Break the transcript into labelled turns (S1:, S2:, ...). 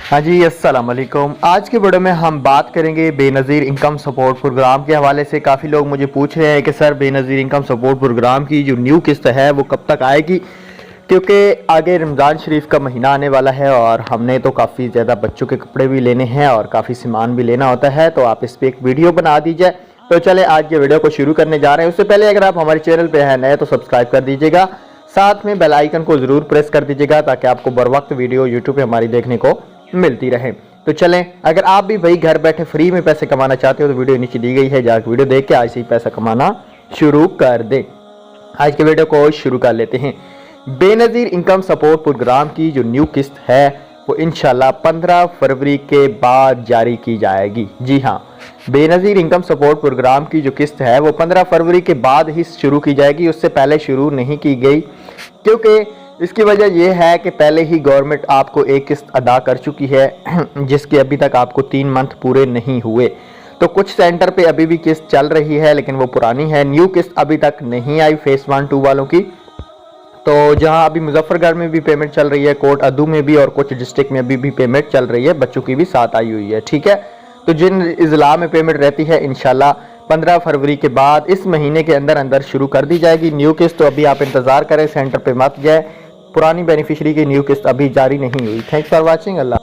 S1: हाँ जी, अस्सलाम वालेकुम। आज के वीडियो में हम बात करेंगे बेनज़ीर इनकम सपोर्ट प्रोग्राम के हवाले से। काफ़ी लोग मुझे पूछ रहे हैं कि sir Benazir income support programme की जो न्यू किस्त है वो कब तक आएगी, क्योंकि आगे रमज़ान शरीफ का महीना आने वाला है और हमने तो काफ़ी ज़्यादा बच्चों के कपड़े भी लेने हैं और काफ़ी सामान भी लेना होता है, तो आप इस पर एक वीडियो बना दीजिए। तो चले आज के वीडियो को शुरू करने जा रहे हैं। उससे पहले अगर आप हमारे चैनल पर हैं नए तो सब्सक्राइब कर दीजिएगा, साथ में बेल आइकन को ज़रूर प्रेस कर दीजिएगा ताकि आपको बर वक्त वीडियो यूट्यूब पे हमारी देखने को मिलती रहे। तो चलें, अगर आप भी भाई घर बैठे फ्री में पैसे कमाना चाहते हो तो वीडियो नीचे दी गई है, जाकर वीडियो देख के आज से ही पैसा कमाना शुरू कर दें। आज के वीडियो को शुरू कर लेते हैं। बेनज़ीर इनकम सपोर्ट प्रोग्राम की जो न्यू किस्त है वो इंशाल्लाह 15 फरवरी के बाद जारी की जाएगी। जी हाँ, बेनज़ीर इनकम सपोर्ट प्रोग्राम की जो किस्त है वो 15 फरवरी के बाद ही शुरू की जाएगी, उससे पहले शुरू नहीं की गई, क्योंकि इसकी वजह यह है कि पहले ही गवर्नमेंट आपको एक किस्त अदा कर चुकी है जिसके अभी तक आपको 3 मंथ पूरे नहीं हुए। तो कुछ सेंटर पे अभी भी किस्त चल रही है लेकिन वो पुरानी है, न्यू किस्त अभी तक नहीं आई फेस 1-2 वालों की। तो जहां अभी मुजफ्फरगढ़ में भी पेमेंट चल रही है, कोट अदू में भी और कुछ डिस्ट्रिक्ट में अभी भी पेमेंट चल रही है, बच्चों की भी साथ आई हुई है। ठीक है, तो जिन इजला में पेमेंट रहती है इंशाल्लाह 15 फरवरी के बाद इस महीने के अंदर अंदर शुरू कर दी जाएगी न्यू किस्त। तो अभी आप इंतजार करें, सेंटर पे मत जाए, पुरानी बेनिफिशियरी की न्यू किस्त अभी जारी नहीं हुई। Thanks for watching. अल्लाह।